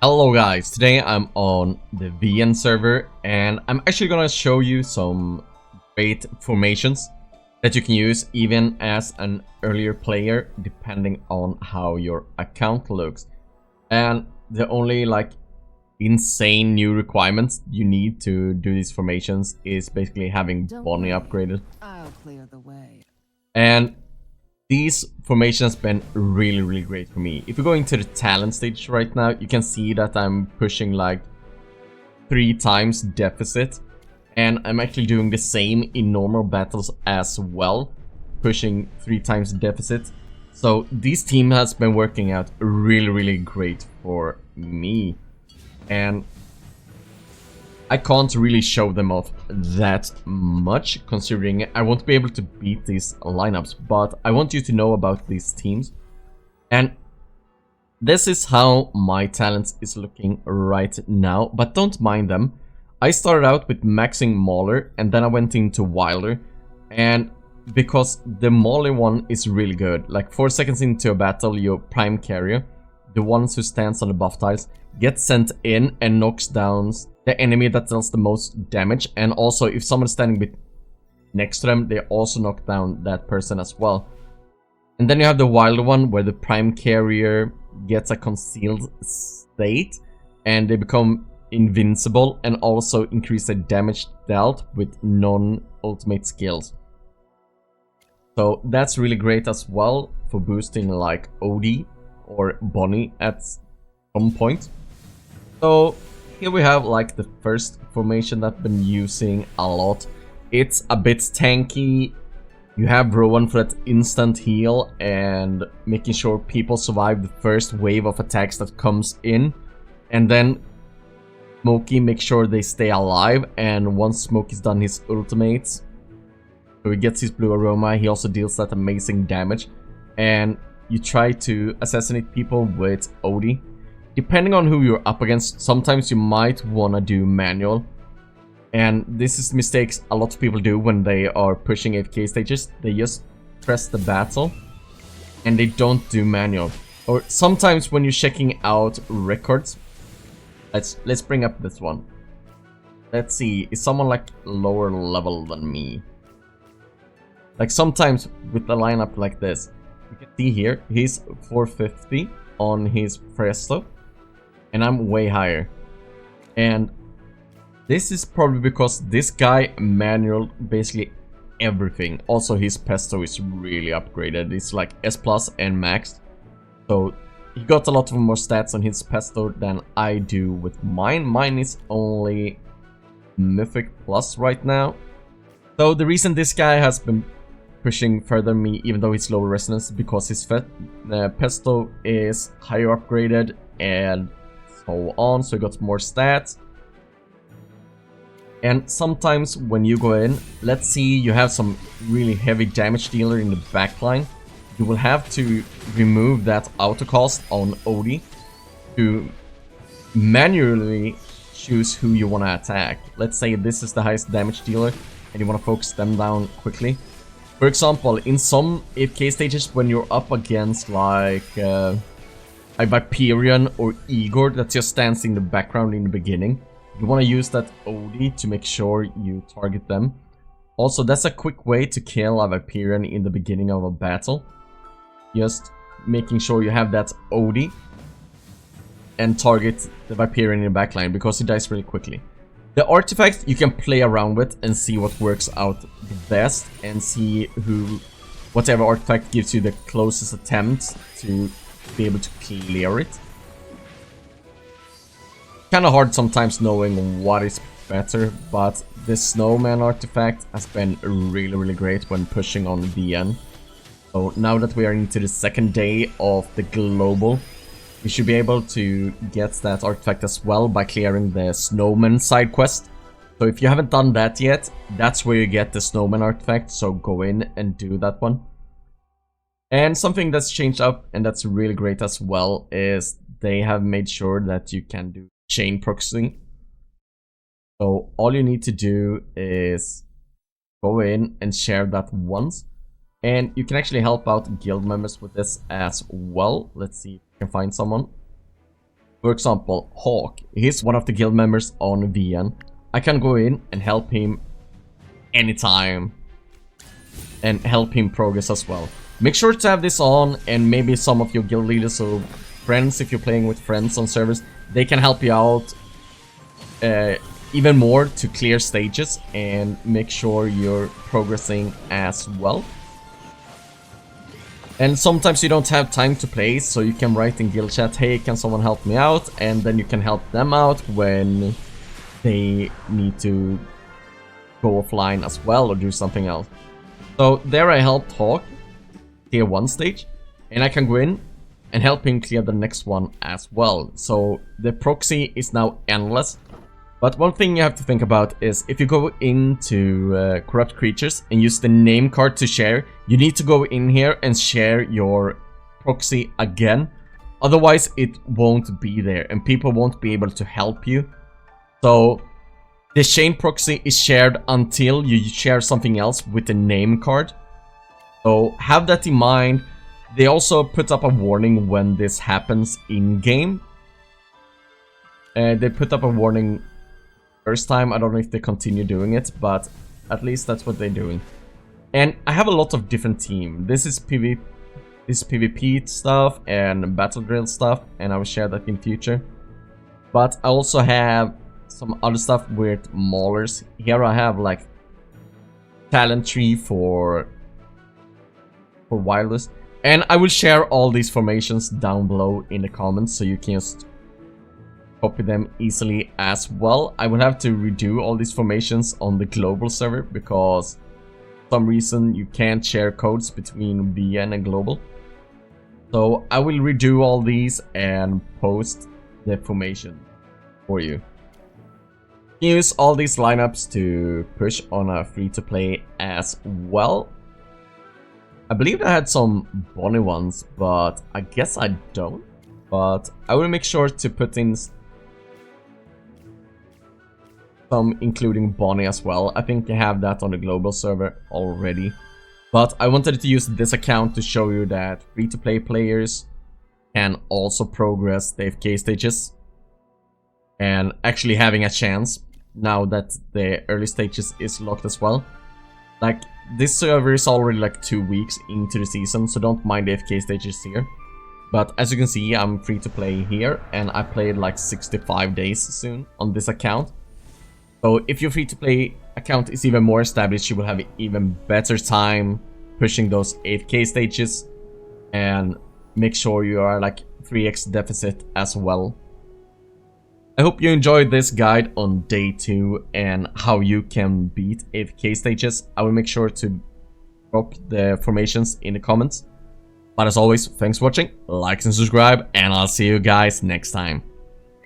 Hello guys, today I'm on the VN server and I'm actually gonna show you some great formations that you can use even as an earlier player depending on how your account looks. And the only insane new requirements you need to do these formations is basically having Bonnie upgraded. I'll clear the way. And these formations have been really great for me. If you go into the talent stage right now, you can see that I'm pushing like 3 times deficit. And I'm actually doing the same in normal battles as well, pushing 3 times deficit. So this team has been working out really great for me. And I can't really show them off that much, considering I won't be able to beat these lineups, but I want you to know about these teams. And this is how my talents is looking right now, but don't mind them. I started out with maxing Mauler, and then I went into Wilder, and because the Mauler one is really good, like 4 seconds into a battle, your prime carrier, the ones who stands on the buff tiles, gets sent in and knocks down the enemy that deals the most damage, and also if someone's standing next to them, they also knock down that person as well. And then you have the Wilder one, where the prime carrier gets a concealed state, and they become invincible, and also increase their damage dealt with non-ultimate skills. So that's really great as well for boosting like OD or Bonnie at some point. So here we have like the first formation that I've been using a lot. It's a bit tanky. You have Rowan for that instant heal and making sure people survive the first wave of attacks that comes in. And then Smokey makes sure they stay alive, and once Smokey's done his ultimates, so he gets his blue aroma, he also deals that amazing damage. And you try to assassinate people with OD. Depending on who you're up against, sometimes you might want to do manual. And this is mistakes a lot of people do when they are pushing AFK stages. They just press the battle and they don't do manual. Or sometimes when you're checking out records, let's bring up this one. Let's see, is someone like lower level than me? Like sometimes with a lineup like this, you can see here, he's 450 on his Presto, and I'm way higher. And this is probably because this guy manual basically everything. Also his Pesto is really upgraded. It's like S plus and maxed. So he got a lot of more stats on his Pesto than I do with mine. Mine is only Mythic plus right now. So the reason this guy has been pushing further me, even though he's lower resonance, because his Pesto is higher upgraded and so on, so he got more stats. And sometimes when you go in, let's see you have some really heavy damage dealer in the backline, you will have to remove that auto cost on OD to manually choose who you want to attack. Let's say this is the highest damage dealer and you want to focus them down quickly. For example, in some AFK stages when you're up against like a Viperian or Igor that just stands in the background in the beginning, you want to use that OD to make sure you target them. Also, that's a quick way to kill a Viperian in the beginning of a battle. Just making sure you have that OD and target the Viperian in the backline because he dies really quickly. The artifacts you can play around with and see what works out the best, and see whatever artifact gives you the closest attempt to be able to clear it. Kind of hard sometimes knowing what is better, but the snowman artifact has been really great when pushing on VN. So now that we are into the second day of the global, we should be able to get that artifact as well by clearing the snowman side quest. So if you haven't done that yet, that's where you get the snowman artifact, so go in and do that one. And something that's changed up and that's really great as well is they have made sure that you can do chain proxy. So all you need to do is go in and share that once. And you can actually help out guild members with this as well. Let's see if we can find someone. For example, Hawk, he's one of the guild members on VN. I can go in and help him anytime and help him progress as well. Make sure to have this on, and maybe some of your guild leaders or friends, if you're playing with friends on servers, they can help you out even more to clear stages and make sure you're progressing as well. And sometimes you don't have time to play, so you can write in guild chat, hey, can someone help me out? And then you can help them out when they need to go offline as well or do something else. So there I helped Hawk clear one stage, and I can go in and help him clear the next one as well. So the proxy is now endless. But one thing you have to think about is if you go into corrupt creatures and use the name card to share, you need to go in here and share your proxy again. Otherwise it won't be there and people won't be able to help you. So the chain proxy is shared until you share something else with the name card. So have that in mind. They also put up a warning when this happens in game. They put up a warning first time. I don't know if they continue doing it, but at least that's what they're doing. And I have a lot of different teams. This is PvP stuff and battle drill stuff, and I will share that in future. But I also have some other stuff with maulers. Here I have like talent tree for wildest, and I will share all these formations down below in the comments so you can just copy them easily as well. I will have to redo all these formations on the global server because for some reason you can't share codes between VN and global. So I will redo all these and post the formation for you. You can use all these lineups to push on a free-to-play as well. I believe I had some Bonnie ones, but I guess I don't. But I will make sure to put in some including Bonnie as well. I think I have that on the global server already. But I wanted to use this account to show you that free-to-play players can also progress the AFK stages. And actually having a chance now that the early stages is locked as well. Like, this server is already like 2 weeks into the season, so don't mind the AFK stages here. But as you can see, I'm free to play here, and I played like 65 days soon on this account. So if your free to play account is even more established, you will have even better time pushing those AFK stages. And make sure you are like 3x deficit as well. I hope you enjoyed this guide on day 2 and how you can beat AFK stages. I will make sure to drop the formations in the comments. But as always, thanks for watching, like and subscribe, and I'll see you guys next time.